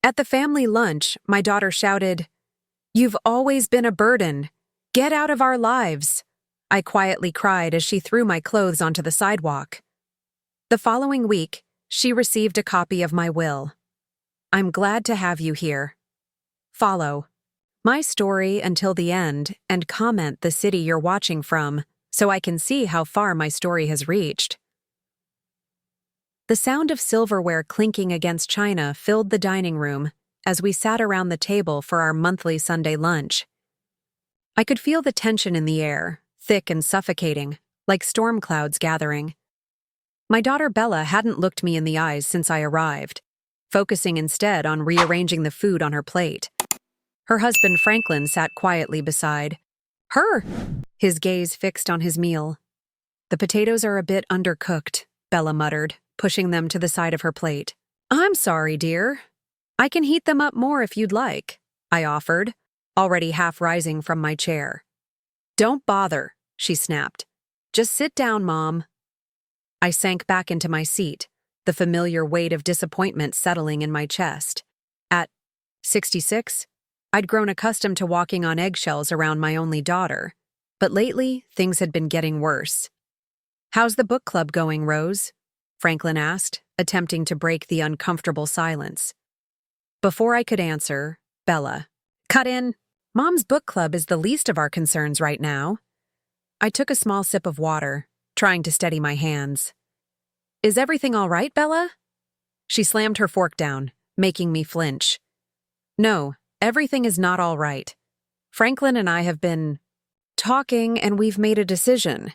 At the family lunch, my daughter shouted, "You've always been a burden. Get out of our lives." I quietly cried as she threw my clothes onto the sidewalk. The following week, she received a copy of my will. I'm glad to have you here. Follow my story until the end and comment the city you're watching from so I can see how far my story has reached. The sound of silverware clinking against china filled the dining room as we sat around the table for our monthly Sunday lunch. I could feel the tension in the air, thick and suffocating, like storm clouds gathering. My daughter Bella hadn't looked me in the eyes since I arrived, focusing instead on rearranging the food on her plate. Her husband Franklin sat quietly beside her, his gaze fixed on his meal. "The potatoes are a bit undercooked," Bella muttered, pushing them to the side of her plate. "I'm sorry, dear. I can heat them up more if you'd like," I offered, already half rising from my chair. "Don't bother," she snapped. "Just sit down, Mom." I sank back into my seat, the familiar weight of disappointment settling in my chest. At 66, I'd grown accustomed to walking on eggshells around my only daughter, but lately things had been getting worse. "How's the book club going, Rose?" Franklin asked, attempting to break the uncomfortable silence. Before I could answer, Bella cut in. "Mom's book club is the least of our concerns right now." I took a small sip of water, trying to steady my hands. "Is everything all right, Bella?" She slammed her fork down, making me flinch. "No, everything is not all right. Franklin and I have been talking and we've made a decision."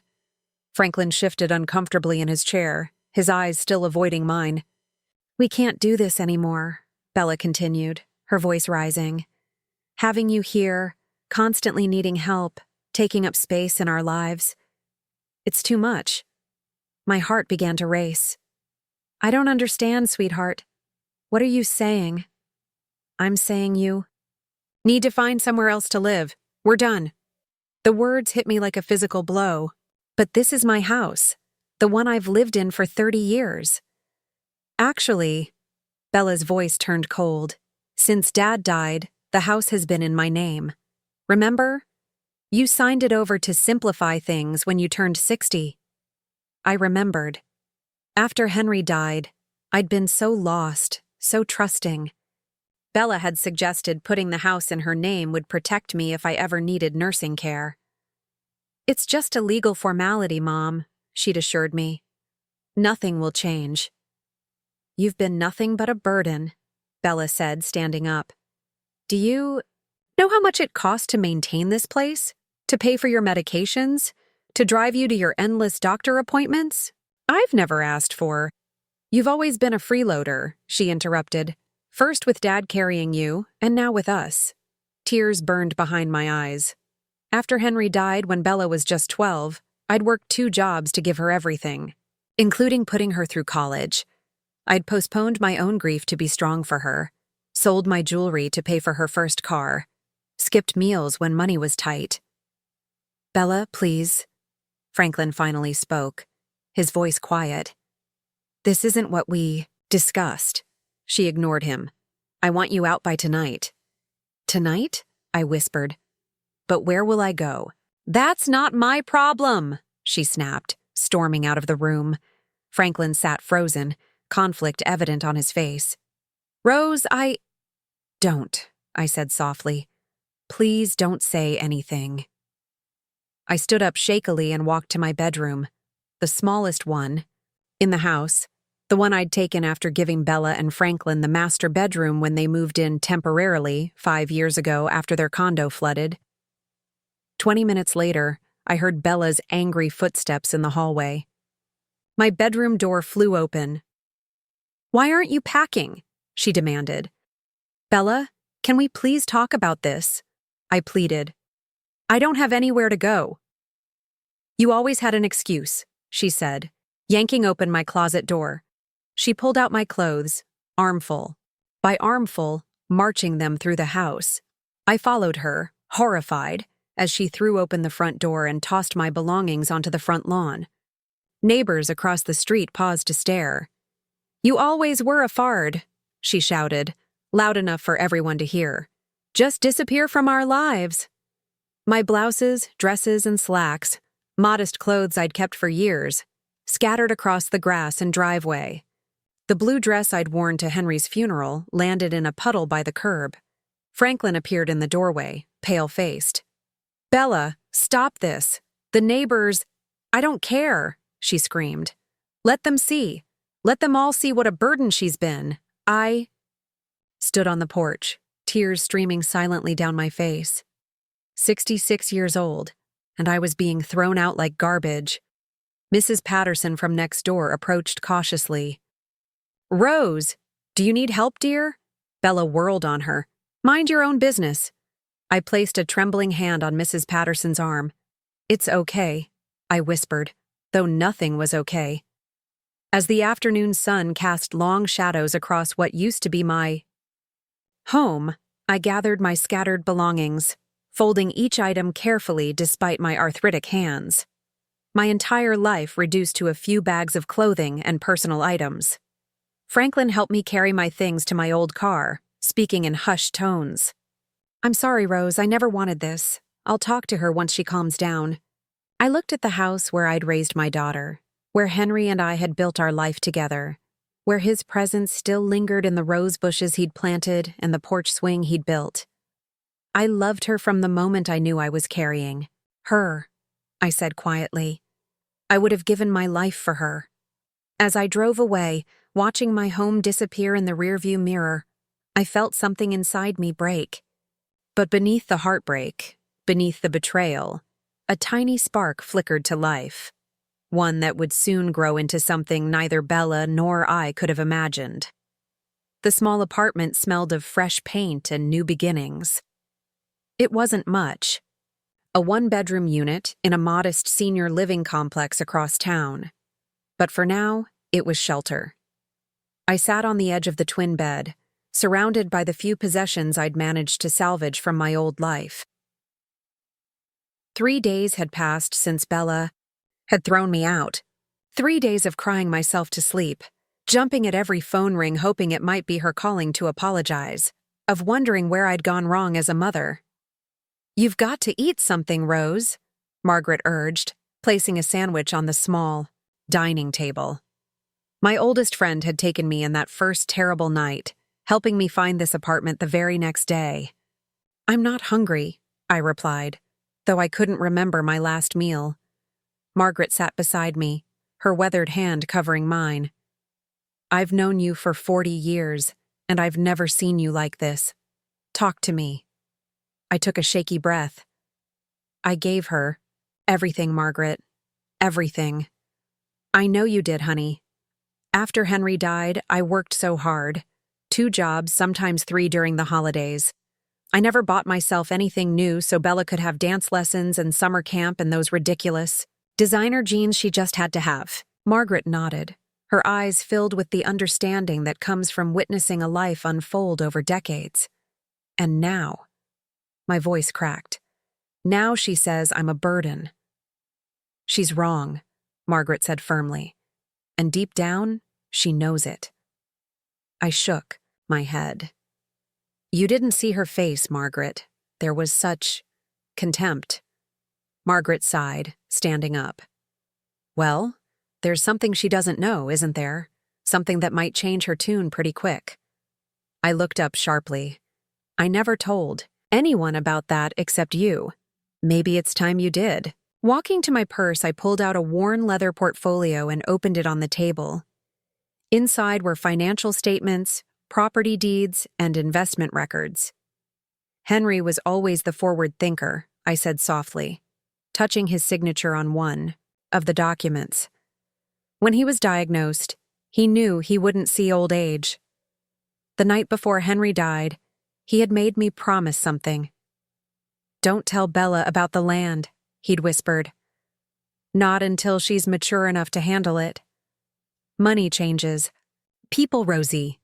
Franklin shifted uncomfortably in his chair, his eyes still avoiding mine. "We can't do this anymore," Bella continued, her voice rising. "Having you here, constantly needing help, taking up space in our lives. It's too much." My heart began to race. "I don't understand, sweetheart. What are you saying?" "I'm saying you need to find somewhere else to live. We're done." The words hit me like a physical blow. But this is my house, the one I've lived in for 30 years. Actually, Bella's voice turned cold. "Since Dad died, the house has been in my name. Remember? You signed it over to simplify things when you turned 60. I remembered. After Henry died, I'd been so lost, so trusting. Bella had suggested putting the house in her name would protect me if I ever needed nursing care. "It's just a legal formality, Mom," she'd assured me. "Nothing will change." "You've been nothing but a burden," Bella said, standing up. "Do you know how much it costs to maintain this place? To pay for your medications? To drive you to your endless doctor appointments? I've never asked for—" "You've always been a freeloader," she interrupted. "First with Dad carrying you, and now with us." Tears burned behind my eyes. After Henry died when Bella was just 12, I'd worked 2 jobs to give her everything, including putting her through college. I'd postponed my own grief to be strong for her, sold my jewelry to pay for her first car, skipped meals when money was tight. "Bella, please," Franklin finally spoke, his voice quiet. "This isn't what we discussed." She ignored him. "I want you out by tonight." "Tonight?" I whispered. "But where will I go?" "That's not my problem," she snapped, storming out of the room. Franklin sat frozen, conflict evident on his face. "Rose, Don't," I said softly. "Please don't say anything." I stood up shakily and walked to my bedroom, the smallest one in the house, the one I'd taken after giving Bella and Franklin the master bedroom when they moved in temporarily 5 years ago after their condo flooded. 20 minutes later, I heard Bella's angry footsteps in the hallway. My bedroom door flew open. "Why aren't you packing?" she demanded. "Bella, can we please talk about this?" I pleaded. "I don't have anywhere to go." "You always had an excuse," she said, yanking open my closet door. She pulled out my clothes, armful by armful, marching them through the house. I followed her, horrified, as she threw open the front door and tossed my belongings onto the front lawn. Neighbors across the street paused to stare. "You always were a fard," she shouted, loud enough for everyone to hear. Just disappear from our lives. My blouses, dresses, and slacks, modest clothes I'd kept for years, scattered across the grass and driveway. The blue dress I'd worn to Henry's funeral landed in a puddle by the curb. Franklin appeared in the doorway, pale-faced. "Bella, stop this. The neighbors—" "I don't care," she screamed. "Let them see. Let them all see what a burden she's been. I—" Stood on the porch, tears streaming silently down my face. 66 years old, and I was being thrown out like garbage. Mrs. Patterson from next door approached cautiously. "Rose, do you need help, dear?" Bella whirled on her. "Mind your own business." I placed a trembling hand on Mrs. Patterson's arm. "It's okay," I whispered, though nothing was okay. As the afternoon sun cast long shadows across what used to be my home, I gathered my scattered belongings, folding each item carefully despite my arthritic hands. My entire life reduced to a few bags of clothing and personal items. Franklin helped me carry my things to my old car, speaking in hushed tones. "I'm sorry, Rose, I never wanted this. I'll talk to her once she calms down." I looked at the house where I'd raised my daughter, where Henry and I had built our life together, where his presence still lingered in the rose bushes he'd planted and the porch swing he'd built. I loved her from the moment I knew I was carrying her, I said quietly. I would have given my life for her. As I drove away, watching my home disappear in the rearview mirror, I felt something inside me break. But beneath the heartbreak, beneath the betrayal, a tiny spark flickered to life, one that would soon grow into something neither Bella nor I could have imagined. The small apartment smelled of fresh paint and new beginnings. It wasn't much. A one-bedroom unit in a modest senior living complex across town. But for now, it was shelter. I sat on the edge of the twin bed, surrounded by the few possessions I'd managed to salvage from my old life. 3 days had passed since Bella had thrown me out. 3 days of crying myself to sleep, jumping at every phone ring hoping it might be her calling to apologize, of wondering where I'd gone wrong as a mother. "You've got to eat something, Rose," Margaret urged, placing a sandwich on the small dining table. My oldest friend had taken me in that first terrible night, helping me find this apartment the very next day. "I'm not hungry," I replied, though I couldn't remember my last meal. Margaret sat beside me, her weathered hand covering mine. "I've known you for 40 years, and I've never seen you like this. Talk to me." I took a shaky breath. "I gave her everything, Margaret. Everything." "I know you did, honey. After Henry died, I worked so hard. 2 jobs, sometimes 3 during the holidays. I never bought myself anything new so Bella could have dance lessons and summer camp and those ridiculous designer jeans she just had to have." Margaret nodded, her eyes filled with the understanding that comes from witnessing a life unfold over decades. "And now," my voice cracked, "now she says I'm a burden." "She's wrong," Margaret said firmly, "and deep down, she knows it." I shook my head. "You didn't see her face, Margaret. There was such contempt." Margaret sighed, standing up. "Well, there's something she doesn't know, isn't there? Something that might change her tune pretty quick." I looked up sharply. "I never told anyone about that except you. Maybe it's time you did." Walking to my purse, I pulled out a worn leather portfolio and opened it on the table. Inside were financial statements, property deeds, and investment records. "Henry was always the forward thinker," I said softly, touching his signature on one of the documents. "When he was diagnosed, he knew he wouldn't see old age. The night before Henry died, he had made me promise something. 'Don't tell Bella about the land,' he'd whispered. 'Not until she's mature enough to handle it. Money changes. People, Rosie.'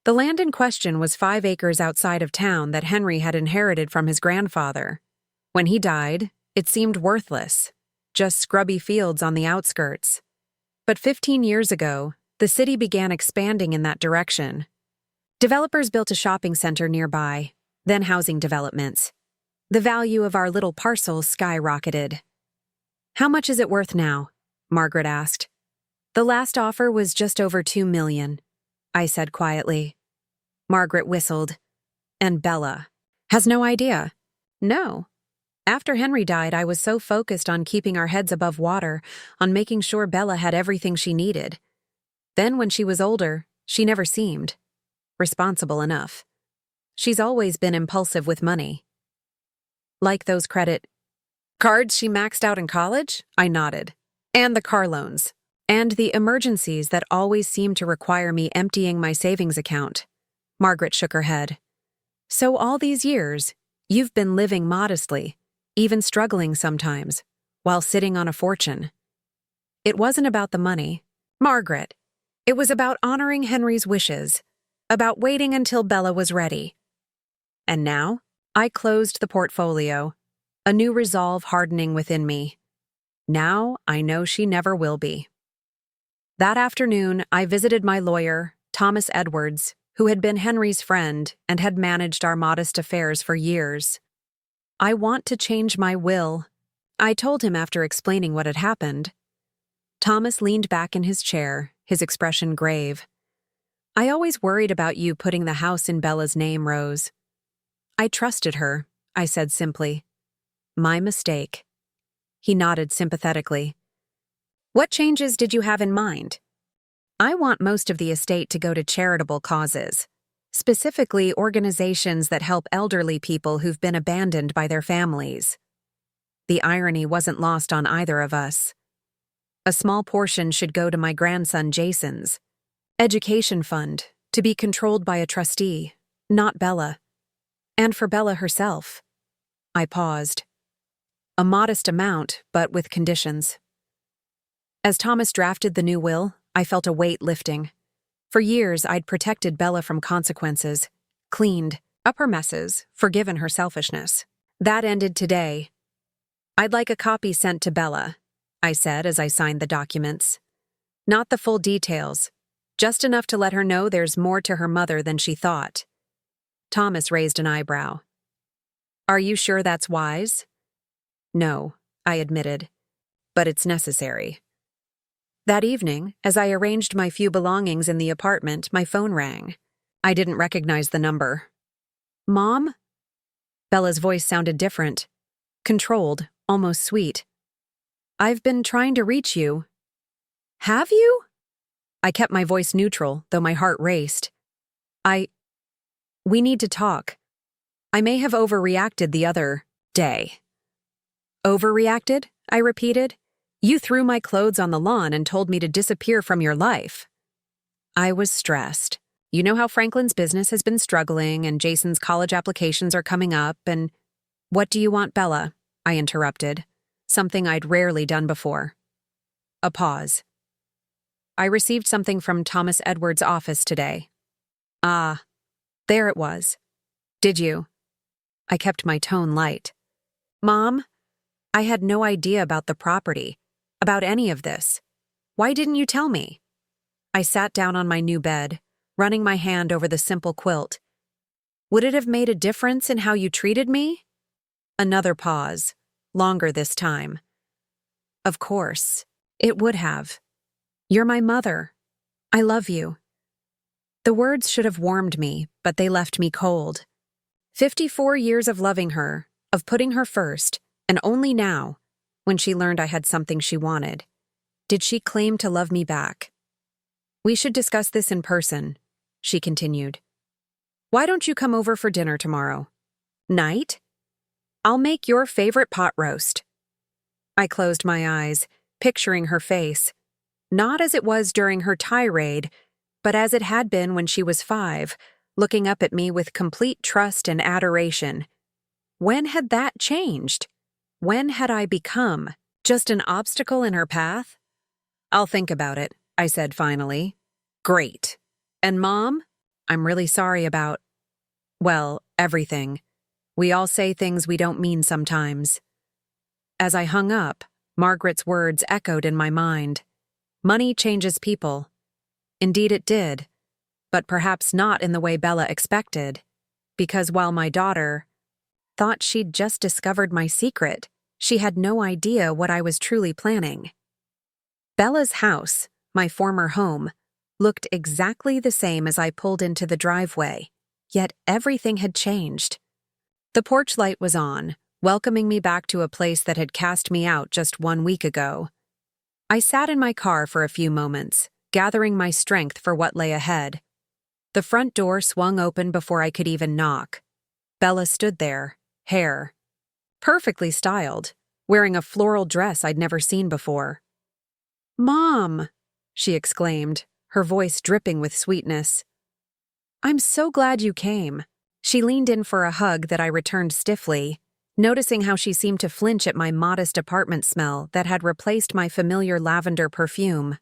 The land in question was 5 acres outside of town that Henry had inherited from his grandfather. When he died, it seemed worthless, just scrubby fields on the outskirts. But 15 years ago, the city began expanding in that direction. Developers built a shopping center nearby, then housing developments. The value of our little parcel skyrocketed. How much is it worth now? Margaret asked. The last offer was just over $2 million, I said quietly. Margaret whistled. And Bella has no idea. No. After Henry died, I was so focused on keeping our heads above water, on making sure Bella had everything she needed. Then when she was older, she never seemed responsible enough. She's always been impulsive with money. Like those credit cards she maxed out in college? I nodded. And the car loans. And the emergencies that always seemed to require me emptying my savings account. Margaret shook her head. So all these years, you've been living modestly, even struggling sometimes, while sitting on a fortune. It wasn't about the money, Margaret. It was about honoring Henry's wishes, about waiting until Bella was ready. And now, I closed the portfolio, a new resolve hardening within me. Now I know she never will be. That afternoon, I visited my lawyer, Thomas Edwards, who had been Henry's friend and had managed our modest affairs for years. I want to change my will, I told him after explaining what had happened. Thomas leaned back in his chair, his expression grave. I always worried about you putting the house in Bella's name, Rose. I trusted her, I said simply. My mistake. He nodded sympathetically. What changes did you have in mind? I want most of the estate to go to charitable causes, specifically organizations that help elderly people who've been abandoned by their families. The irony wasn't lost on either of us. A small portion should go to my grandson Jason's education fund, to be controlled by a trustee, not Bella. And for Bella herself. I paused. A modest amount, but with conditions. As Thomas drafted the new will, I felt a weight lifting. For years, I'd protected Bella from consequences, cleaned up her messes, forgiven her selfishness. That ended today. I'd like a copy sent to Bella, I said as I signed the documents. Not the full details, just enough to let her know there's more to her mother than she thought. Thomas raised an eyebrow. Are you sure that's wise? No, I admitted, but it's necessary. That evening, as I arranged my few belongings in the apartment, my phone rang. I didn't recognize the number. Mom? Bella's voice sounded different, controlled, almost sweet. I've been trying to reach you. Have you? I kept my voice neutral, though my heart raced. We need to talk. I may have overreacted the other day. Overreacted? I repeated. You threw my clothes on the lawn and told me to disappear from your life. I was stressed. You know how Franklin's business has been struggling and Jason's college applications are coming up and... What do you want, Bella? I interrupted, something I'd rarely done before. A pause. I received something from Thomas Edwards' office today. Ah, there it was. Did you? I kept my tone light. Mom, I had no idea about the property, about any of this. Why didn't you tell me? I sat down on my new bed, running my hand over the simple quilt. Would it have made a difference in how you treated me? Another pause, longer this time. Of course, it would have. You're my mother. I love you. The words should have warmed me, but they left me cold. 54 years of loving her, of putting her first, and only now, when she learned I had something she wanted, did she claim to love me back. We should discuss this in person, she continued. Why don't you come over for dinner tomorrow? Night? I'll make your favorite pot roast. I closed my eyes, picturing her face, not as it was during her tirade, but as it had been when she was 5, looking up at me with complete trust and adoration. When had that changed? When had I become just an obstacle in her path? I'll think about it, I said finally. Great. And Mom? I'm really sorry about, well, everything. We all say things we don't mean sometimes. As I hung up, Margaret's words echoed in my mind. Money changes people. Indeed it did. but perhaps not in the way Bella expected, because while my daughter thought she'd just discovered my secret, she had no idea what I was truly planning. Bella's house, my former home, looked exactly the same as I pulled into the driveway, yet everything had changed. The porch light was on, welcoming me back to a place that had cast me out just 1 week ago. I sat in my car for a few moments, gathering my strength for what lay ahead. The front door swung open before I could even knock. Bella stood there, hair perfectly styled, wearing a floral dress I'd never seen before. "Mom!" she exclaimed, her voice dripping with sweetness. "I'm so glad you came." She leaned in for a hug that I returned stiffly, noticing how she seemed to flinch at my modest apartment smell that had replaced my familiar lavender perfume.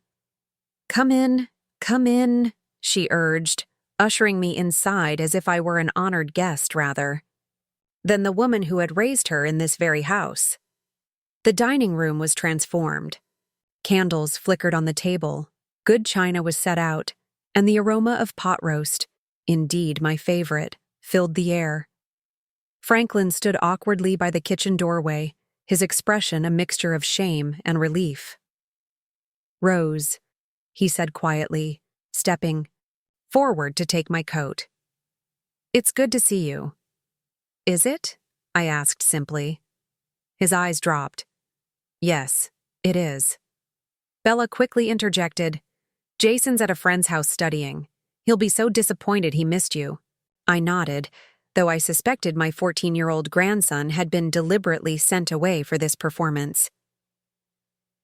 Come in," she urged, ushering me inside as if I were an honored guest, rather than the woman who had raised her in this very house. The dining room was transformed. Candles flickered on the table, good china was set out, and the aroma of pot roast, indeed my favorite, filled the air. Franklin stood awkwardly by the kitchen doorway, his expression a mixture of shame and relief. "Rose," he said quietly, stepping forward to take my coat. "It's good to see you." "Is it?" I asked simply. His eyes dropped. "Yes, it is." Bella quickly interjected, "Jason's at a friend's house studying. He'll be so disappointed he missed you." I nodded, though I suspected my 14-year-old grandson had been deliberately sent away for this performance.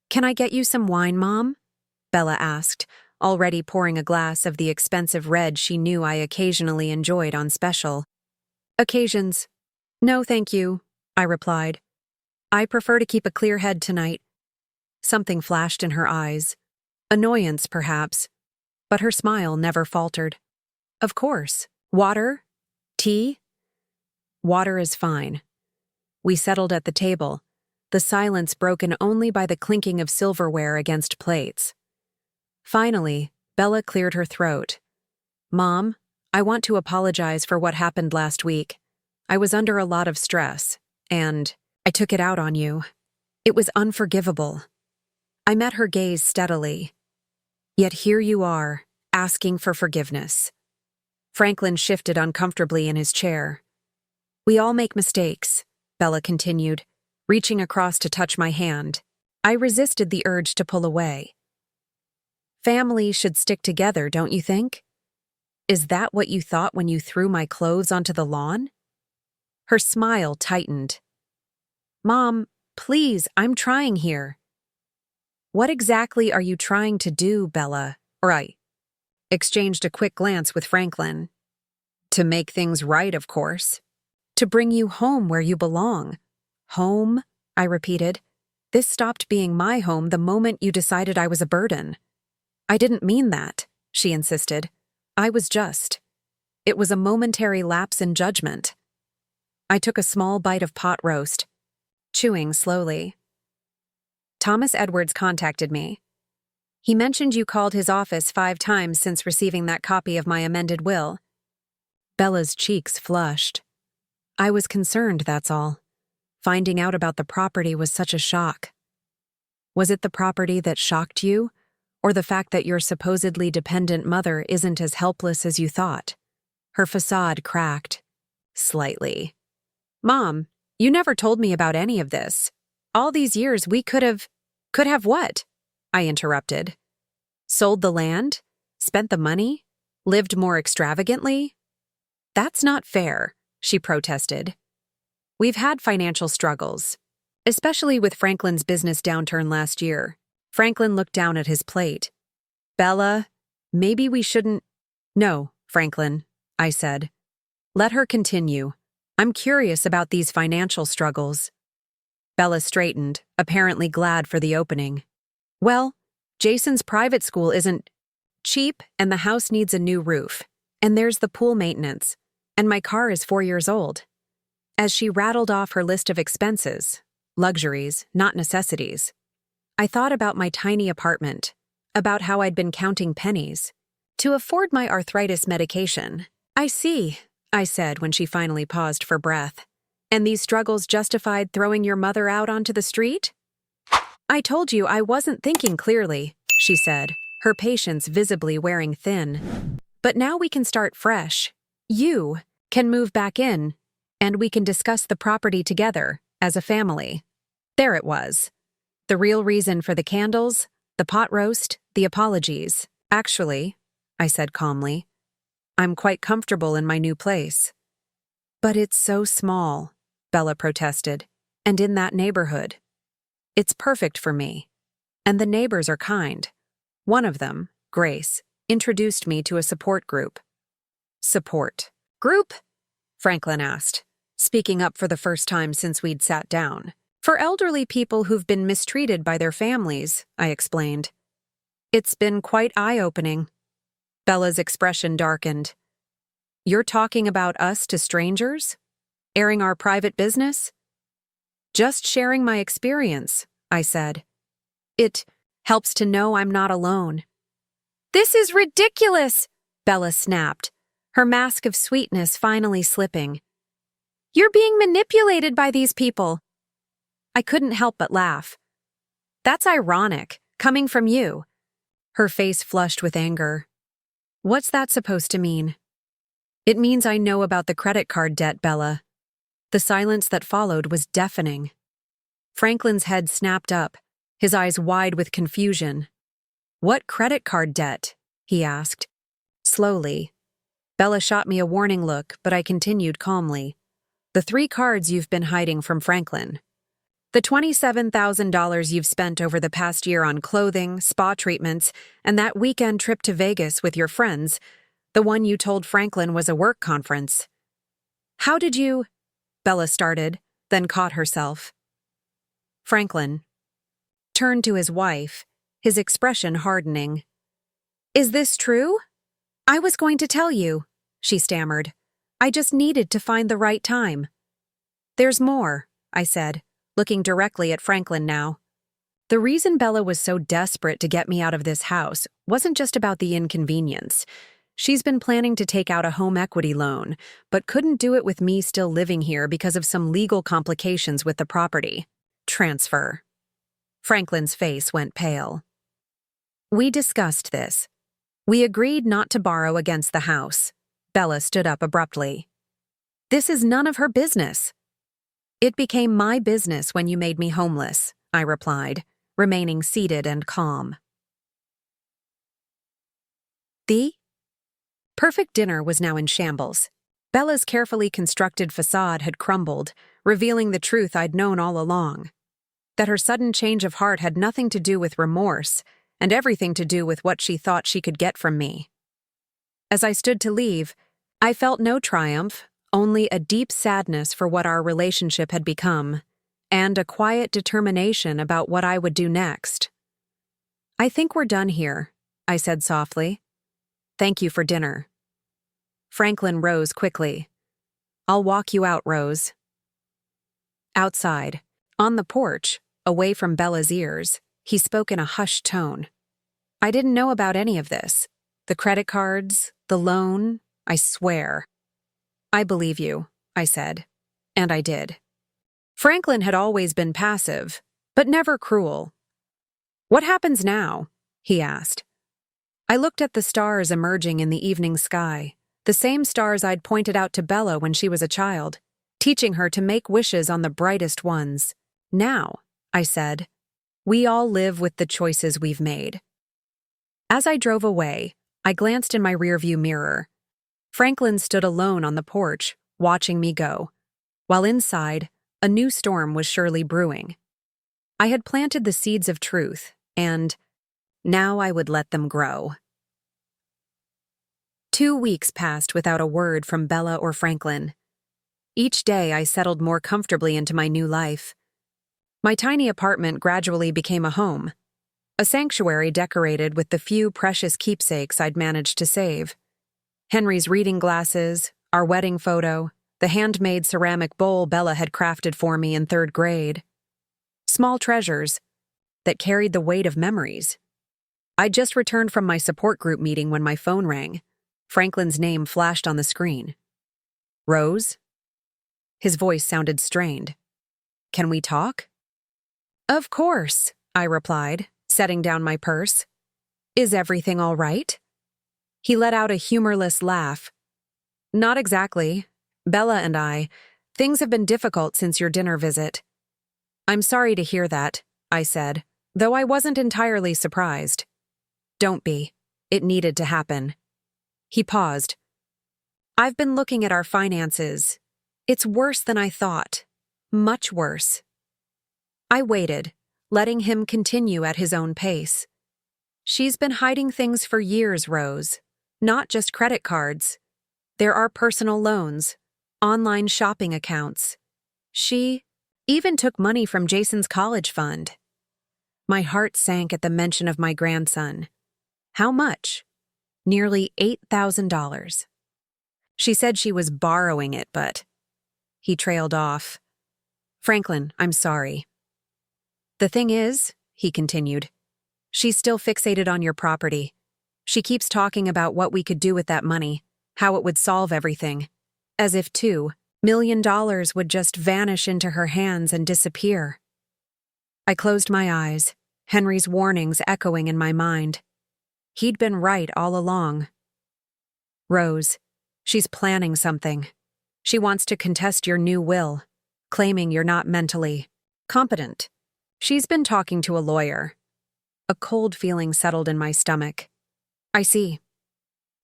"Can I get you some wine, Mom?" Bella asked, already pouring a glass of the expensive red she knew I occasionally enjoyed on special. "Occasions. No, thank you," I replied. "I prefer to keep a clear head tonight." Something flashed in her eyes. Annoyance, perhaps, but her smile never faltered. "Of course. Water? Tea?" "Water is fine." We settled at the table, the silence broken only by the clinking of silverware against plates. Finally, Bella cleared her throat. "Mom, I want to apologize for what happened last week. I was under a lot of stress, and I took it out on you. It was unforgivable." I met her gaze steadily. "Yet here you are, asking for forgiveness." Franklin shifted uncomfortably in his chair. "We all make mistakes," Bella continued, reaching across to touch my hand. I resisted the urge to pull away. "Families should stick together, don't you think? Is that what you thought when you threw my clothes onto the lawn?" Her smile tightened. "Mom, please, I'm trying here." "What exactly are you trying to do, Bella?" I exchanged a quick glance with Franklin. "To make things right, of course. To bring you home where you belong." "Home?" I repeated. "This stopped being my home the moment you decided I was a burden." "I didn't mean that," she insisted. "I was just. It was a momentary lapse in judgment." I took a small bite of pot roast, chewing slowly. "Thomas Edwards contacted me. He mentioned you called his office 5 times since receiving that copy of my amended will." Bella's cheeks flushed. I was concerned, that's all. Finding out about the property was such a shock. Was it the property that shocked you, or the fact that your supposedly dependent mother isn't as helpless as you thought? Her facade cracked. Slightly. "Mom, you never told me about any of this. All these years we could have what?" I interrupted. "Sold the land? Spent the money? Lived more extravagantly?" "That's not fair," she protested. "We've had financial struggles, especially with Franklin's business downturn last year." Franklin looked down at his plate. "Bella, maybe we shouldn't—" "No, Franklin," I said. "Let her continue. I'm curious about these financial struggles." Bella straightened, apparently glad for the opening. "Well, Jason's private school isn't cheap, and the house needs a new roof. And there's the pool maintenance. And my car is 4 years old." As she rattled off her list of expenses, luxuries, not necessities, I thought about my tiny apartment, about how I'd been counting pennies. To afford my arthritis medication. I see, I said when she finally paused for breath. And these struggles justified throwing your mother out onto the street? I told you I wasn't thinking clearly, she said, her patience visibly wearing thin. But now we can start fresh. You can move back in, and we can discuss the property together, as a family. There it was. The real reason for the candles, the pot roast, the apologies. Actually, I said calmly, I'm quite comfortable in my new place. But it's so small, Bella protested, and in that neighborhood. It's perfect for me. And the neighbors are kind. One of them, Grace, introduced me to a support group. Support group? Franklin asked, speaking up for the first time since we'd sat down. For elderly people who've been mistreated by their families, I explained. It's been quite eye-opening. Bella's expression darkened. You're talking about us to strangers? Airing our private business? Just sharing my experience, I said. It helps to know I'm not alone. This is ridiculous, Bella snapped, her mask of sweetness finally slipping. You're being manipulated by these people. I couldn't help but laugh. That's ironic, coming from you. Her face flushed with anger. What's that supposed to mean? It means I know about the credit card debt, Bella. The silence that followed was deafening. Franklin's head snapped up, his eyes wide with confusion. What credit card debt? He asked. Slowly. Bella shot me a warning look, but I continued calmly. The 3 cards you've been hiding from Franklin. The $27,000 you've spent over the past year on clothing, spa treatments, and that weekend trip to Vegas with your friends, the one you told Franklin was a work conference. How did you... Bella started, then caught herself. Franklin turned to his wife, his expression hardening. Is this true? I was going to tell you, she stammered. I just needed to find the right time. There's more, I said, looking directly at Franklin now. The reason Bella was so desperate to get me out of this house wasn't just about the inconvenience. She's been planning to take out a home equity loan, but couldn't do it with me still living here because of some legal complications with the property. Transfer. Franklin's face went pale. We discussed this. We agreed not to borrow against the house. Bella stood up abruptly. This is none of her business. It became my business when you made me homeless, I replied, remaining seated and calm. The perfect dinner was now in shambles. Bella's carefully constructed facade had crumbled, revealing the truth I'd known all along. That her sudden change of heart had nothing to do with remorse, and everything to do with what she thought she could get from me. As I stood to leave, I felt no triumph, only a deep sadness for what our relationship had become, and a quiet determination about what I would do next. I think we're done here, I said softly. Thank you for dinner. Franklin rose quickly. I'll walk you out, Rose. Outside, on the porch, away from Bella's ears, he spoke in a hushed tone. I didn't know about any of this. The credit cards, the loan, I swear. I believe you, I said. And I did. Franklin had always been passive, but never cruel. What happens now? He asked. I looked at the stars emerging in the evening sky, the same stars I'd pointed out to Bella when she was a child, teaching her to make wishes on the brightest ones. Now, I said, we all live with the choices we've made. As I drove away, I glanced in my rearview mirror. Franklin stood alone on the porch, watching me go, while inside, a new storm was surely brewing. I had planted the seeds of truth, and now I would let them grow. 2 weeks passed without a word from Bella or Franklin. Each day I settled more comfortably into my new life. My tiny apartment gradually became a home, a sanctuary decorated with the few precious keepsakes I'd managed to save. Henry's reading glasses, our wedding photo, the handmade ceramic bowl Bella had crafted for me in 3rd grade. Small treasures that carried the weight of memories. I just returned from my support group meeting when my phone rang. Franklin's name flashed on the screen. Rose? His voice sounded strained. Can we talk? Of course, I replied, setting down my purse. Is everything all right? He let out a humorless laugh. Not exactly. Bella and I, things have been difficult since your dinner visit. I'm sorry to hear that, I said, though I wasn't entirely surprised. Don't be. It needed to happen. He paused. I've been looking at our finances. It's worse than I thought. Much worse. I waited, letting him continue at his own pace. She's been hiding things for years, Rose. Not just credit cards. There are personal loans, online shopping accounts. She even took money from Jason's college fund. My heart sank at the mention of my grandson. How much? Nearly $8,000. She said she was borrowing it, but... He trailed off. Franklin, I'm sorry. The thing is, he continued, she's still fixated on your property. She keeps talking about what we could do with that money, how it would solve everything, as if $2 million would just vanish into her hands and disappear. I closed my eyes, Henry's warnings echoing in my mind. He'd been right all along. Rose, she's planning something. She wants to contest your new will, claiming you're not mentally competent. She's been talking to a lawyer. A cold feeling settled in my stomach. I see.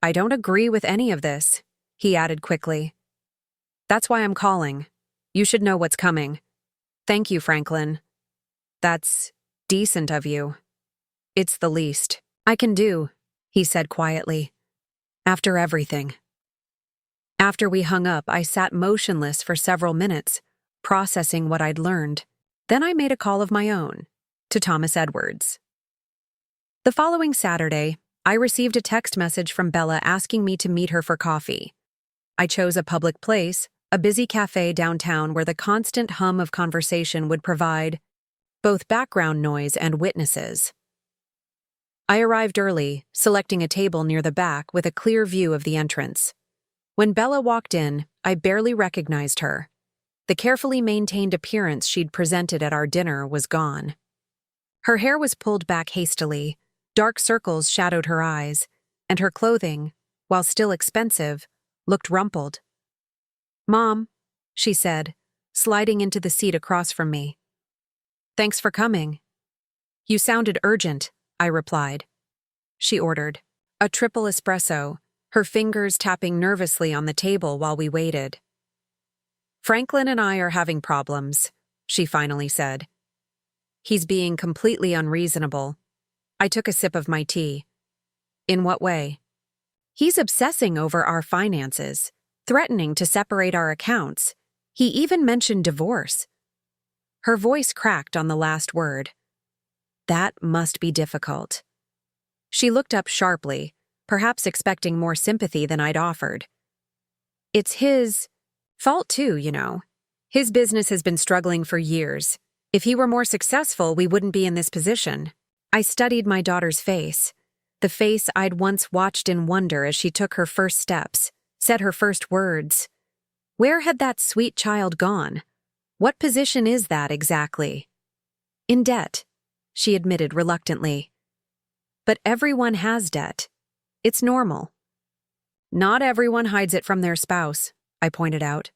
I don't agree with any of this, he added quickly. That's why I'm calling. You should know what's coming. Thank you, Franklin. That's decent of you. It's the least I can do, he said quietly. After everything. After we hung up, I sat motionless for several minutes, processing what I'd learned. Then I made a call of my own, to Thomas Edwards. The following Saturday, I received a text message from Bella asking me to meet her for coffee. I chose a public place, a busy cafe downtown where the constant hum of conversation would provide both background noise and witnesses. I arrived early, selecting a table near the back with a clear view of the entrance. When Bella walked in, I barely recognized her. The carefully maintained appearance she'd presented at our dinner was gone. Her hair was pulled back hastily, dark circles shadowed her eyes, and her clothing, while still expensive, looked rumpled. Mom, she said, sliding into the seat across from me. Thanks for coming. You sounded urgent, I replied. She ordered a triple espresso, her fingers tapping nervously on the table while we waited. Franklin and I are having problems, she finally said. He's being completely unreasonable. I took a sip of my tea. In what way? He's obsessing over our finances, threatening to separate our accounts. He even mentioned divorce. Her voice cracked on the last word. That must be difficult. She looked up sharply, perhaps expecting more sympathy than I'd offered. It's his fault too, you know. His business has been struggling for years. If he were more successful, we wouldn't be in this position. I studied my daughter's face, the face I'd once watched in wonder as she took her first steps, said her first words. Where had that sweet child gone? What position is that exactly? In debt, she admitted reluctantly. But everyone has debt. It's normal. Not everyone hides it from their spouse, I pointed out,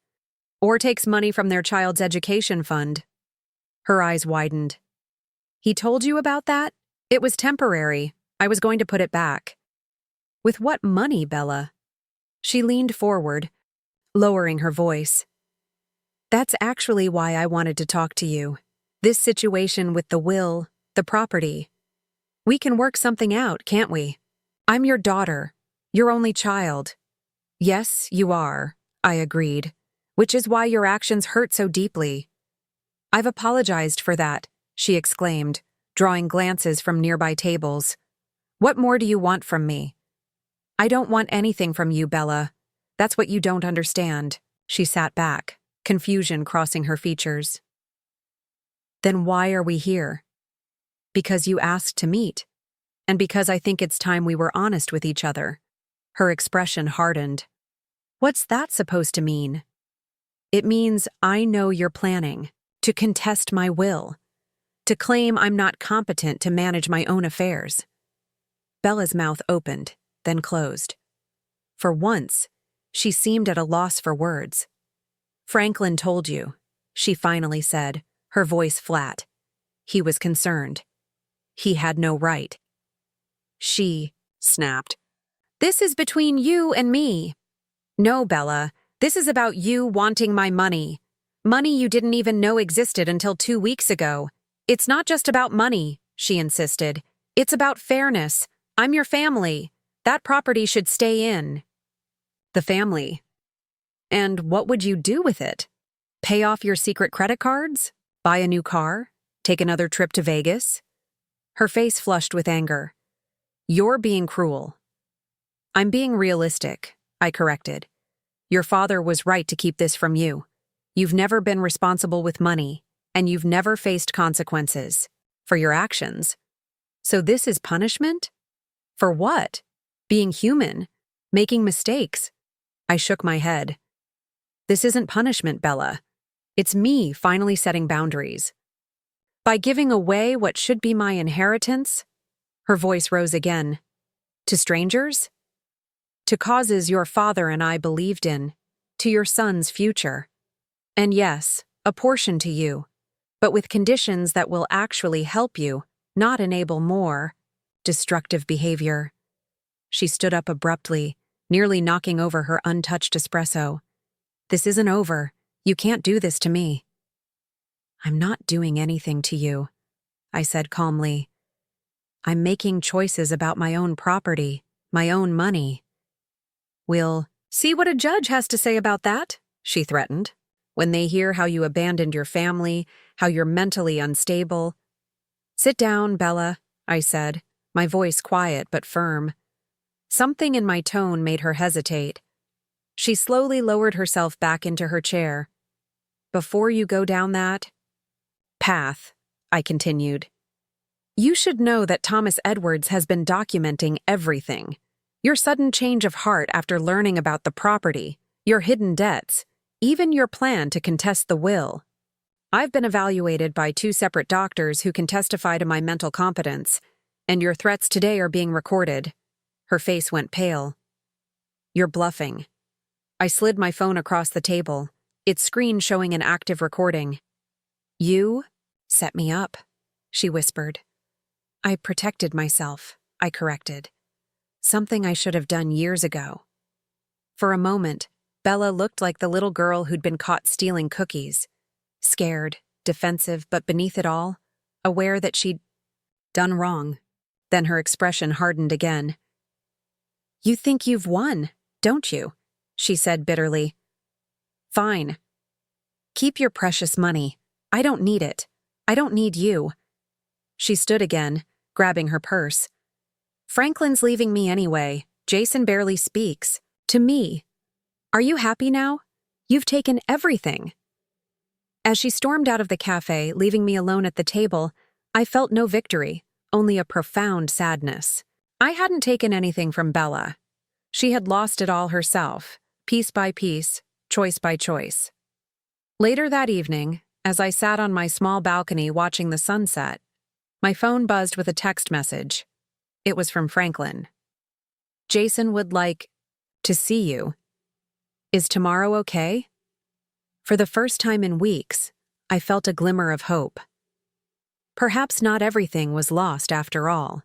or takes money from their child's education fund. Her eyes widened. He told you about that? It was temporary. I was going to put it back. With what money, Bella? She leaned forward, lowering her voice. That's actually why I wanted to talk to you. This situation with the will, the property. We can work something out, can't we? I'm your daughter, your only child. Yes, you are, I agreed, which is why your actions hurt so deeply. I've apologized for that, she exclaimed, drawing glances from nearby tables. What more do you want from me? I don't want anything from you, Bella. That's what you don't understand. She sat back, confusion crossing her features. Then why are we here? Because you asked to meet. and because I think it's time we were honest with each other." Her expression hardened. "What's that supposed to mean?" "It means I know you're planning to contest my will, to claim I'm not competent to manage my own affairs." Bella's mouth opened, then closed. For once, she seemed at a loss for words. "Franklin told you," she finally said, her voice flat. "He was concerned. He had no right." She snapped. "This is between you and me." "No, Bella, this is about you wanting my money. Money you didn't even know existed until 2 weeks ago. It's not just about money," she insisted. "It's about fairness. I'm your family. That property should stay in." "The family? And what would you do with it? Pay off your secret credit cards? Buy a new car? Take another trip to Vegas?" Her face flushed with anger. "You're being cruel." "I'm being realistic," I corrected. "Your father was right to keep this from you. You've never been responsible with money, and you've never faced consequences for your actions. So this is punishment? For what? Being human? Making mistakes?" I shook my head. "This isn't punishment, Bella. It's me finally setting boundaries. By giving away what should be my inheritance," her voice rose again, "to strangers? To causes your father and I believed in, to your son's future. And yes, a portion to you, but with conditions that will actually help you, not enable more destructive behavior." She stood up abruptly, nearly knocking over her untouched espresso. "This isn't over. You can't do this to me." "I'm not doing anything to you," I said calmly. "I'm making choices about my own property, my own money." "We'll see what a judge has to say about that," she threatened. "When they hear how you abandoned your family, how you're mentally unstable." "Sit down, Bella," I said, my voice quiet but firm. Something in my tone made her hesitate. She slowly lowered herself back into her chair. "Before you go down that path," I continued, "you should know that Thomas Edwards has been documenting everything. Your sudden change of heart after learning about the property, your hidden debts, even your plan to contest the will. I've been evaluated by 2 separate doctors who can testify to my mental competence, and your threats today are being recorded." Her face went pale. "You're bluffing." I slid my phone across the table, its screen showing an active recording. "You set me up," she whispered. "I protected myself," I corrected. "Something I should have done years ago." For a moment, Bella looked like the little girl who'd been caught stealing cookies. Scared, defensive, but beneath it all, aware that she'd done wrong. Then her expression hardened again. "You think you've won, don't you?" she said bitterly. "Fine. Keep your precious money. I don't need it. I don't need you." She stood again, grabbing her purse. "Franklin's leaving me anyway. Jason barely speaks. To me. Are you happy now? You've taken everything." As she stormed out of the cafe, leaving me alone at the table, I felt no victory, only a profound sadness. I hadn't taken anything from Bella. She had lost it all herself, piece by piece, choice by choice. Later that evening, as I sat on my small balcony watching the sunset, my phone buzzed with a text message. It was from Franklin. "Jason would like to see you. Is tomorrow okay?" For the first time in weeks, I felt a glimmer of hope. Perhaps not everything was lost after all.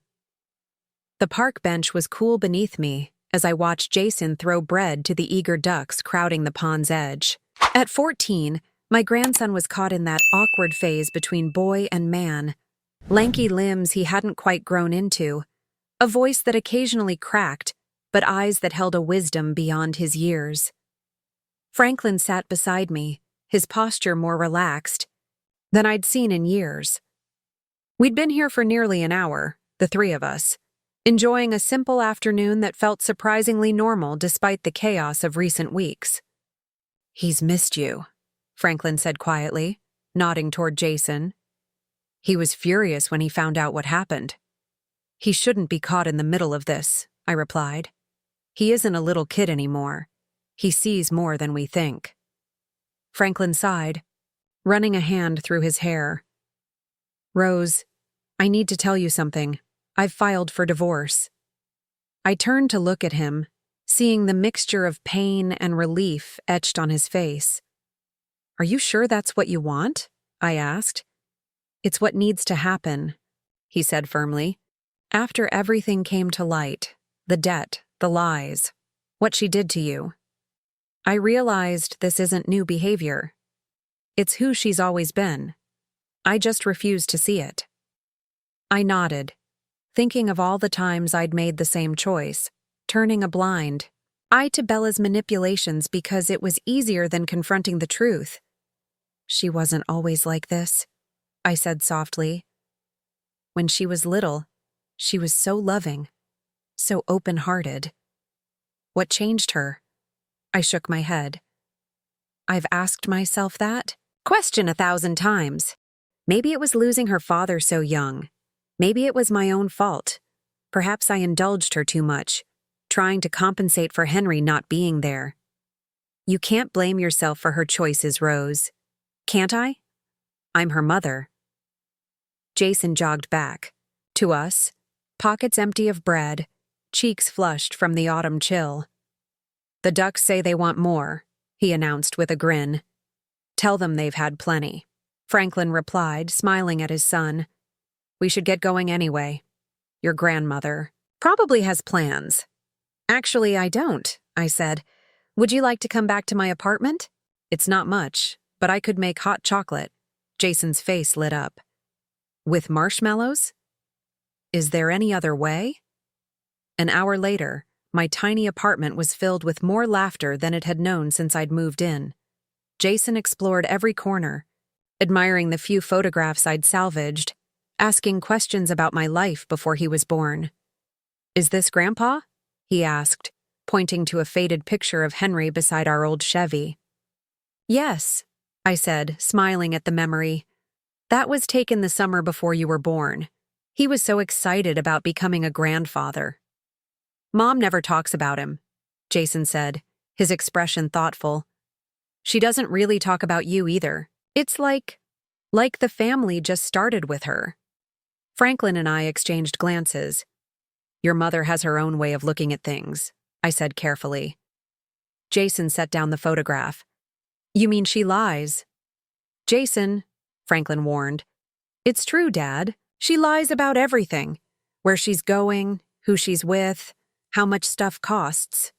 The park bench was cool beneath me as I watched Jason throw bread to the eager ducks crowding the pond's edge. At 14, my grandson was caught in that awkward phase between boy and man. Lanky limbs he hadn't quite grown into, a voice that occasionally cracked, but eyes that held a wisdom beyond his years. Franklin sat beside me, his posture more relaxed than I'd seen in years. We'd been here for nearly an hour, the 3 of us, enjoying a simple afternoon that felt surprisingly normal despite the chaos of recent weeks. "He's missed you," Franklin said quietly, nodding toward Jason. "He was furious when he found out what happened." He shouldn't be caught in the middle of this, I replied. He isn't a little kid anymore. He sees more than we think. Franklin sighed, running a hand through his hair. Rose, I need to tell you something. I've filed for divorce. I turned to look at him, seeing the mixture of pain and relief etched on his face. Are you sure that's what you want? I asked. It's what needs to happen, he said firmly. After everything came to light, the debt, the lies, what she did to you, I realized this isn't new behavior. It's who she's always been. I just refuse to see it. I nodded, thinking of all the times I'd made the same choice, turning a blind eye to Bella's manipulations because it was easier than confronting the truth. She wasn't always like this, I said softly. When she was little, she was so loving, so open-hearted. What changed her? I shook my head. I've asked myself that question 1,000 times. Maybe it was losing her father so young. Maybe it was my own fault. Perhaps I indulged her too much, trying to compensate for Henry not being there. You can't blame yourself for her choices, Rose. Can't I? I'm her mother. Jason jogged back. To us, pockets empty of bread, cheeks flushed from the autumn chill. The ducks say they want more, he announced with a grin. Tell them they've had plenty. Franklin replied, smiling at his son. We should get going anyway. Your grandmother probably has plans. Actually, I don't, I said. Would you like to come back to my apartment? It's not much, but I could make hot chocolate. Jason's face lit up. With marshmallows? Is there any other way? An hour later, my tiny apartment was filled with more laughter than it had known since I'd moved in. Jason explored every corner, admiring the few photographs I'd salvaged, asking questions about my life before he was born. Is this Grandpa? He asked, pointing to a faded picture of Henry beside our old Chevy. Yes, I said, smiling at the memory. That was taken the summer before you were born. He was so excited about becoming a grandfather. Mom never talks about him, Jason said, his expression thoughtful. She doesn't really talk about you either. It's like the family just started with her. Franklin and I exchanged glances. Your mother has her own way of looking at things, I said carefully. Jason set down the photograph. You mean she lies? Jason, Franklin warned. It's true, Dad. She lies about everything. Where she's going, who she's with, how much stuff costs.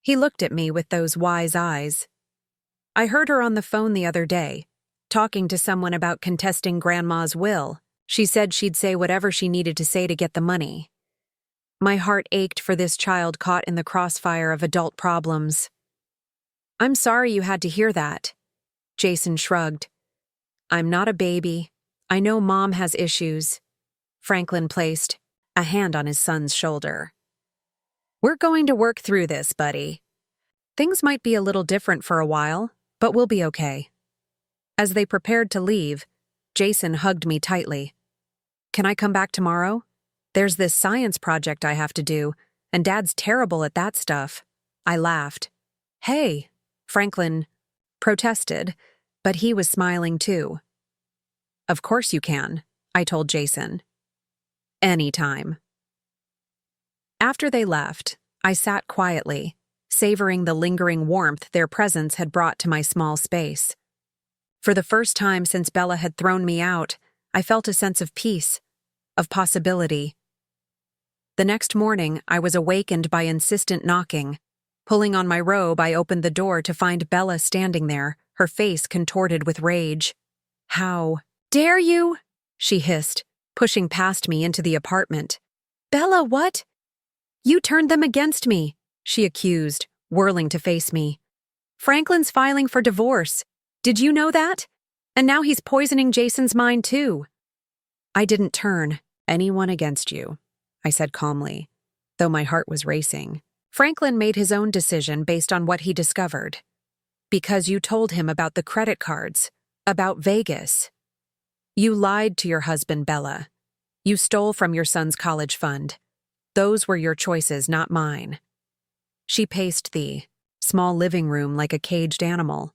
He looked at me with those wise eyes. I heard her on the phone the other day, talking to someone about contesting Grandma's will. She said she'd say whatever she needed to say to get the money. My heart ached for this child caught in the crossfire of adult problems. I'm sorry you had to hear that. Jason shrugged. I'm not a baby. I know Mom has issues. Franklin placed a hand on his son's shoulder. We're going to work through this, buddy. Things might be a little different for a while, but we'll be okay. As they prepared to leave, Jason hugged me tightly. Can I come back tomorrow? There's this science project I have to do, and Dad's terrible at that stuff. I laughed. Hey, Franklin protested, but he was smiling too. Of course you can, I told Jason. Anytime. After they left, I sat quietly, savoring the lingering warmth their presence had brought to my small space. For the first time since Bella had thrown me out, I felt a sense of peace, of possibility. The next morning, I was awakened by insistent knocking. Pulling on my robe, I opened the door to find Bella standing there, her face contorted with rage. How dare you? She hissed, pushing past me into the apartment. Bella, what? You turned them against me, she accused, whirling to face me. Franklin's filing for divorce. Did you know that? And now he's poisoning Jason's mind too. I didn't turn anyone against you, I said calmly, though my heart was racing. Franklin made his own decision based on what he discovered. Because you told him about the credit cards, about Vegas. You lied to your husband, Bella. You stole from your son's college fund. Those were your choices, not mine. She paced the small living room like a caged animal.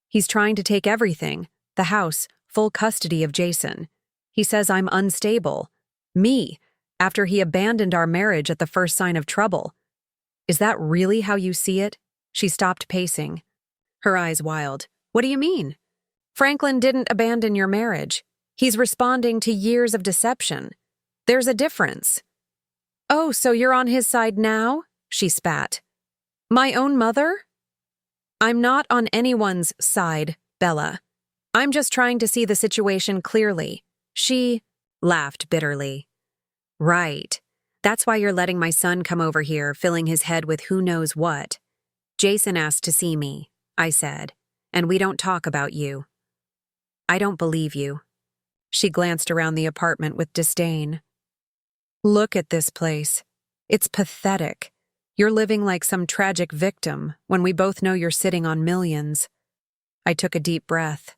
He's trying to take everything, the house, full custody of Jason. He says I'm unstable. Me, after he abandoned our marriage at the first sign of trouble. Is that really how you see it? She stopped pacing, her eyes wild. What do you mean? Franklin didn't abandon your marriage. He's responding to years of deception. There's a difference. Oh, so you're on his side now? She spat. My own mother? I'm not on anyone's side, Bella. I'm just trying to see the situation clearly. She laughed bitterly. Right. That's why you're letting my son come over here, filling his head with who knows what. Jason asked to see me, I said, and we don't talk about you. I don't believe you. She glanced around the apartment with disdain. Look at this place. It's pathetic. You're living like some tragic victim when we both know you're sitting on millions. I took a deep breath.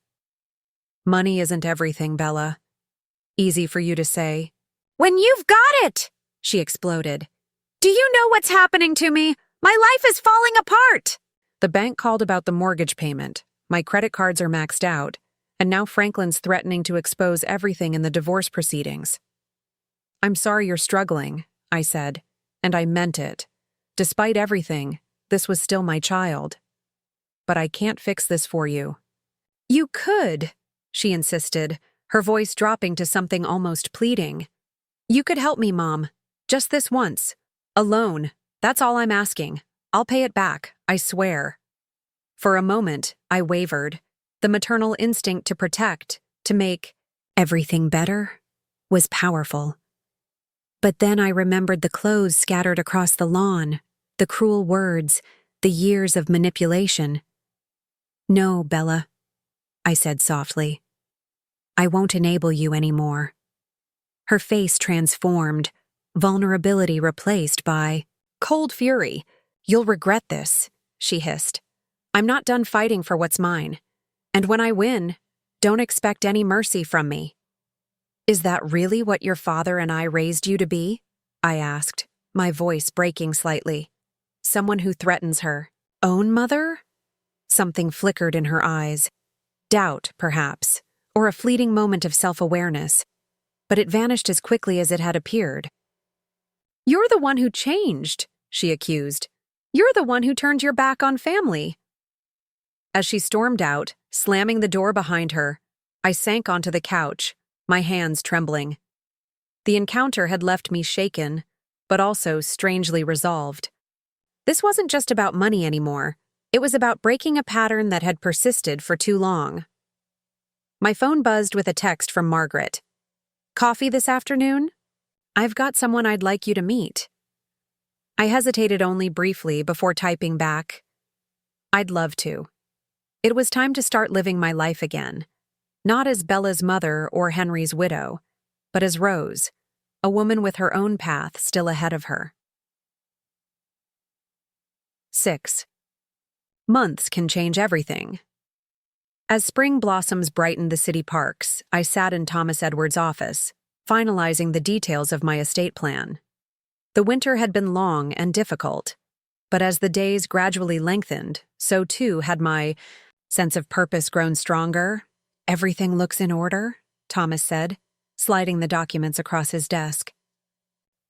Money isn't everything, Bella. Easy for you to say. When you've got it! She exploded. Do you know what's happening to me? My life is falling apart! The bank called about the mortgage payment. My credit cards are maxed out, and now Franklin's threatening to expose everything in the divorce proceedings. I'm sorry you're struggling, I said, and I meant it. Despite everything, this was still my child. But I can't fix this for you. You could, she insisted, her voice dropping to something almost pleading. You could help me, Mom. Just this once. Alone. That's all I'm asking. I'll pay it back, I swear. For a moment, I wavered. The maternal instinct to protect, to make everything better, was powerful. But then I remembered the clothes scattered across the lawn, the cruel words, the years of manipulation. No, Bella, I said softly. I won't enable you anymore. Her face transformed, vulnerability replaced by cold fury. You'll regret this, she hissed. I'm not done fighting for what's mine. And when I win, don't expect any mercy from me. Is that really what your father and I raised you to be? I asked, my voice breaking slightly. Someone who threatens her own mother? Something flickered in her eyes. Doubt, perhaps, or a fleeting moment of self-awareness. But it vanished as quickly as it had appeared. You're the one who changed, she accused. You're the one who turned your back on family. As she stormed out, slamming the door behind her, I sank onto the couch, my hands trembling. The encounter had left me shaken, but also strangely resolved. This wasn't just about money anymore. It was about breaking a pattern that had persisted for too long. My phone buzzed with a text from Margaret. Coffee this afternoon? I've got someone I'd like you to meet. I hesitated only briefly before typing back. I'd love to. It was time to start living my life again. Not as Bella's mother or Henry's widow, but as Rose, a woman with her own path still ahead of her. 6. Months can change everything. As spring blossoms brightened the city parks, I sat in Thomas Edward's office, finalizing the details of my estate plan. The winter had been long and difficult, but as the days gradually lengthened, so too had my sense of purpose grown stronger. Everything looks in order, Thomas said, sliding the documents across his desk.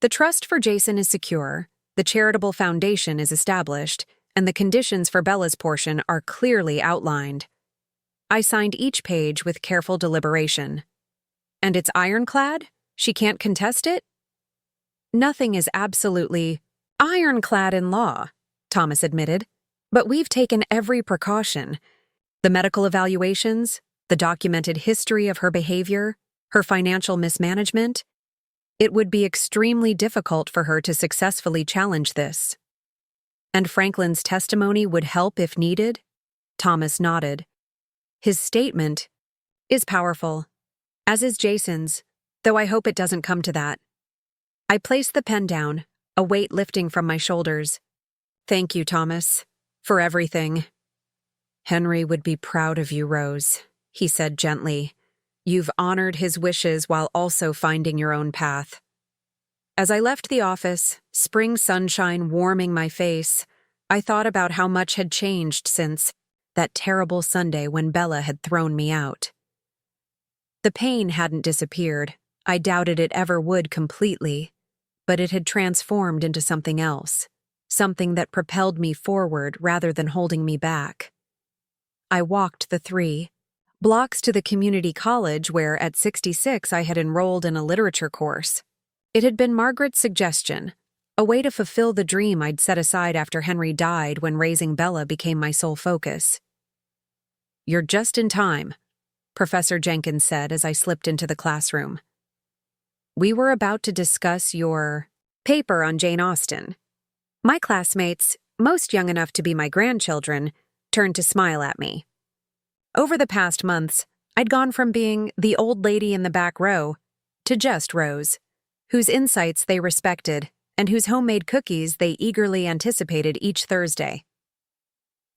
The trust for Jason is secure, the charitable foundation is established, and the conditions for Bella's portion are clearly outlined. I signed each page with careful deliberation. And it's ironclad? She can't contest it? Nothing is absolutely ironclad in law, Thomas admitted, but we've taken every precaution. The medical evaluations, the documented history of her behavior, her financial mismanagement. It would be extremely difficult for her to successfully challenge this. And Franklin's testimony would help if needed? Thomas nodded. His statement is powerful, as is Jason's, though I hope it doesn't come to that. I placed the pen down, a weight lifting from my shoulders. Thank you, Thomas, for everything. Henry would be proud of you, Rose, he said gently. You've honored his wishes while also finding your own path. As I left the office, spring sunshine warming my face, I thought about how much had changed since that terrible Sunday when Bella had thrown me out. The pain hadn't disappeared. I doubted it ever would completely, but it had transformed into something else, something that propelled me forward rather than holding me back. I walked the 3 blocks to the community college where, at 66, I had enrolled in a literature course. It had been Margaret's suggestion, a way to fulfill the dream I'd set aside after Henry died when raising Bella became my sole focus. "You're just in time," Professor Jenkins said as I slipped into the classroom. "We were about to discuss your paper on Jane Austen." My classmates, most young enough to be my grandchildren, turned to smile at me. Over the past months, I'd gone from being the old lady in the back row to just Rose, whose insights they respected and whose homemade cookies they eagerly anticipated each Thursday.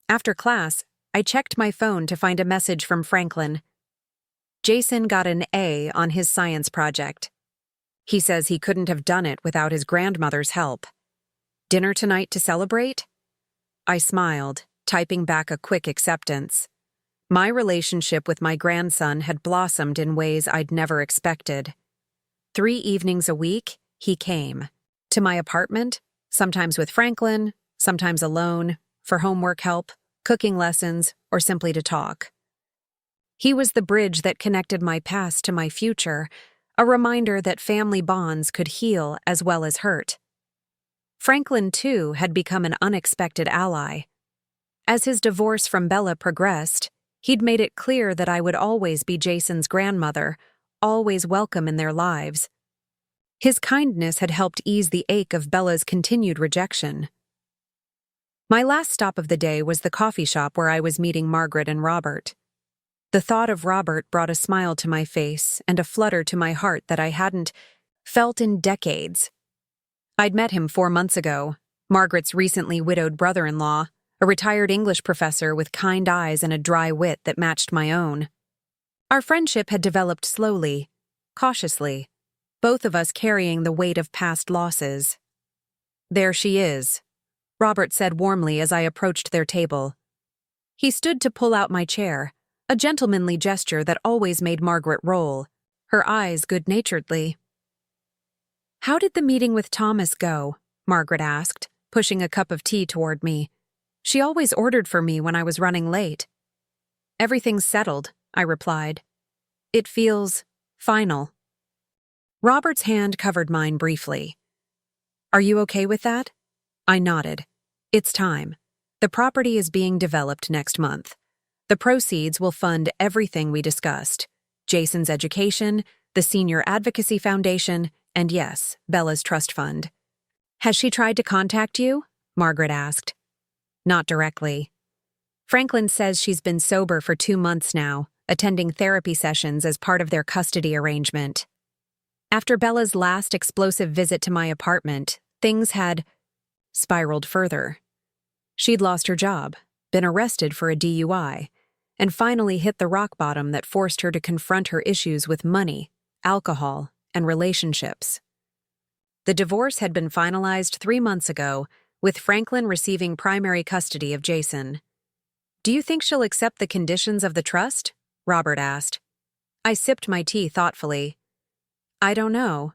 After class, I checked my phone to find a message from Franklin. Jason got an A on his science project. He says he couldn't have done it without his grandmother's help. Dinner tonight to celebrate? I smiled, typing back a quick acceptance. My relationship with my grandson had blossomed in ways I'd never expected. 3 evenings a week, he came. To my apartment, sometimes with Franklin, sometimes alone, for homework help, cooking lessons, or simply to talk. He was the bridge that connected my past to my future, a reminder that family bonds could heal as well as hurt. Franklin, too, had become an unexpected ally. As his divorce from Bella progressed, he'd made it clear that I would always be Jason's grandmother, always welcome in their lives. His kindness had helped ease the ache of Bella's continued rejection. My last stop of the day was the coffee shop where I was meeting Margaret and Robert. The thought of Robert brought a smile to my face and a flutter to my heart that I hadn't felt in decades. I'd met him 4 months ago, Margaret's recently widowed brother-in-law, a retired English professor with kind eyes and a dry wit that matched my own. Our friendship had developed slowly, cautiously, both of us carrying the weight of past losses. "There she is," Robert said warmly as I approached their table. He stood to pull out my chair, a gentlemanly gesture that always made Margaret roll, her eyes good-naturedly. "How did the meeting with Thomas go?" Margaret asked, pushing a cup of tea toward me. She always ordered for me when I was running late. "Everything's settled," I replied. "It feels final." Robert's hand covered mine briefly. "Are you okay with that?" I nodded. "It's time. The property is being developed next month. The proceeds will fund everything we discussed: Jason's education, the Senior Advocacy Foundation, and yes, Bella's trust fund." "Has she tried to contact you?" Margaret asked. "Not directly. Franklin says she's been sober for 2 months now, attending therapy sessions as part of their custody arrangement. After Bella's last explosive visit to my apartment, things had spiraled further. She'd lost her job, been arrested for a DUI, and finally hit the rock bottom that forced her to confront her issues with money, alcohol, and relationships. The divorce had been finalized 3 months ago, with Franklin receiving primary custody of Jason. "Do you think she'll accept the conditions of the trust?" Robert asked. I sipped my tea thoughtfully. "I don't know,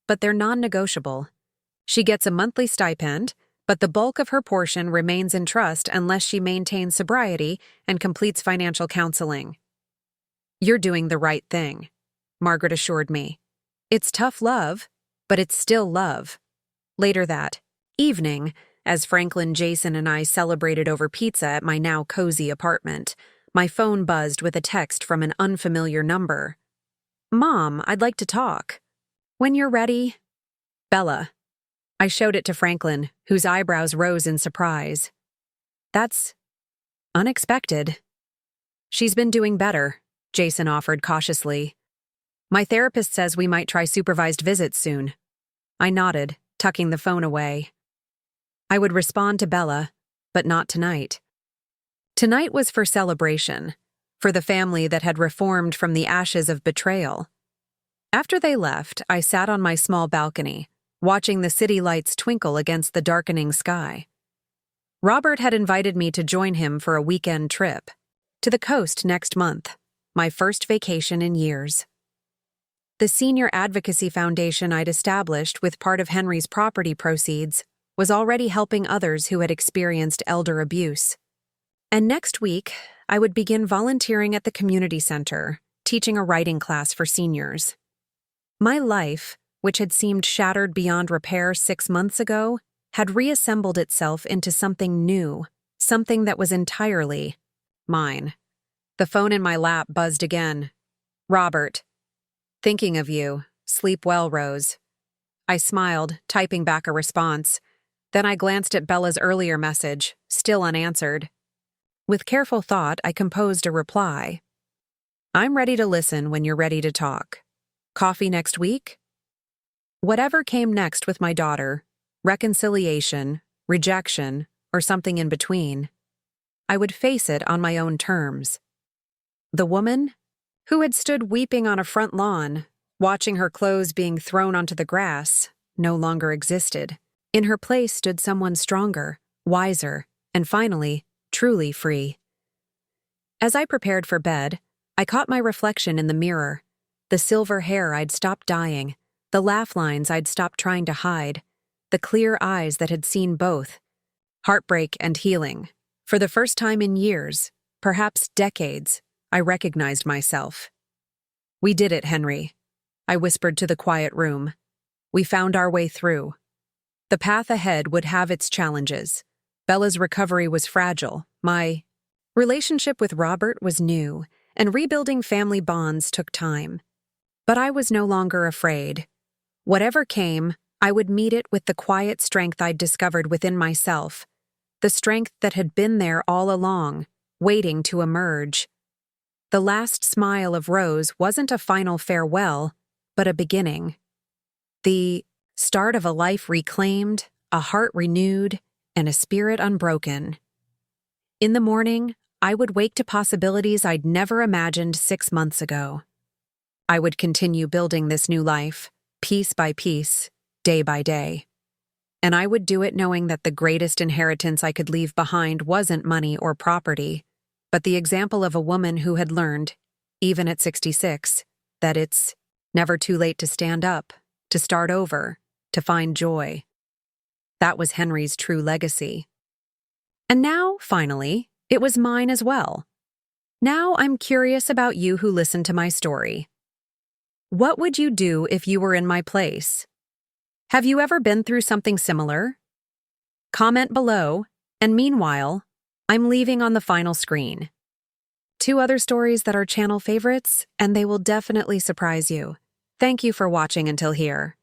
but they're non-negotiable. She gets a monthly stipend, but the bulk of her portion remains in trust unless she maintains sobriety and completes financial counseling." "You're doing the right thing," Margaret assured me. "It's tough love, but it's still love." Later that evening, as Franklin, Jason, and I celebrated over pizza at my now cozy apartment, my phone buzzed with a text from an unfamiliar number. "Mom, I'd like to talk." "When you're ready." "Bella." I showed it to Franklin, whose eyebrows rose in surprise. "That's unexpected." "She's been doing better," Jason offered cautiously. "My therapist says we might try supervised visits soon." I nodded, tucking the phone away. I would respond to Bella, but not tonight. Tonight was for celebration. for the family that had reformed from the ashes of betrayal. After they left, I sat on my small balcony, watching the city lights twinkle against the darkening sky. Robert had invited me to join him for a weekend trip to the coast next month, my first vacation in years. The senior advocacy foundation I'd established with part of Henry's property proceeds was already helping others who had experienced elder abuse. And next week, I would begin volunteering at the community center, teaching a writing class for seniors. My life, which had seemed shattered beyond repair 6 months ago, had reassembled itself into something new, something that was entirely mine. The phone in my lap buzzed again. Robert. Thinking of you. Sleep well, Rose. I smiled, typing back a response. Then I glanced at Bella's earlier message, still unanswered. With careful thought, I composed a reply. I'm ready to listen when you're ready to talk. Coffee next week? Whatever came next with my daughter, reconciliation, rejection, or something in between, I would face it on my own terms. The woman, who had stood weeping on a front lawn, watching her clothes being thrown onto the grass, no longer existed. In her place stood someone stronger, wiser, and finally, truly free. As I prepared for bed, I caught my reflection in the mirror, the silver hair I'd stopped dyeing, the laugh lines I'd stopped trying to hide, the clear eyes that had seen both, heartbreak and healing. For the first time in years, perhaps decades, I recognized myself. We did it, Henry, I whispered to the quiet room. We found our way through. The path ahead would have its challenges. Bella's recovery was fragile. My relationship with Robert was new, and rebuilding family bonds took time. But I was no longer afraid. Whatever came, I would meet it with the quiet strength I'd discovered within myself, the strength that had been there all along, waiting to emerge. The last smile of Rose wasn't a final farewell, but a beginning. The start of a life reclaimed, a heart renewed, and a spirit unbroken. In the morning, I would wake to possibilities I'd never imagined 6 months ago. I would continue building this new life, piece by piece, day by day. And I would do it knowing that the greatest inheritance I could leave behind wasn't money or property, but the example of a woman who had learned, even at 66, that it's never too late to stand up, to start over, to find joy. That was Henry's true legacy. And now, finally, it was mine as well. Now I'm curious about you who listened to my story. What would you do if you were in my place? Have you ever been through something similar? Comment below, and meanwhile, I'm leaving on the final screen 2 other stories that are channel favorites, and they will definitely surprise you. Thank you for watching until here.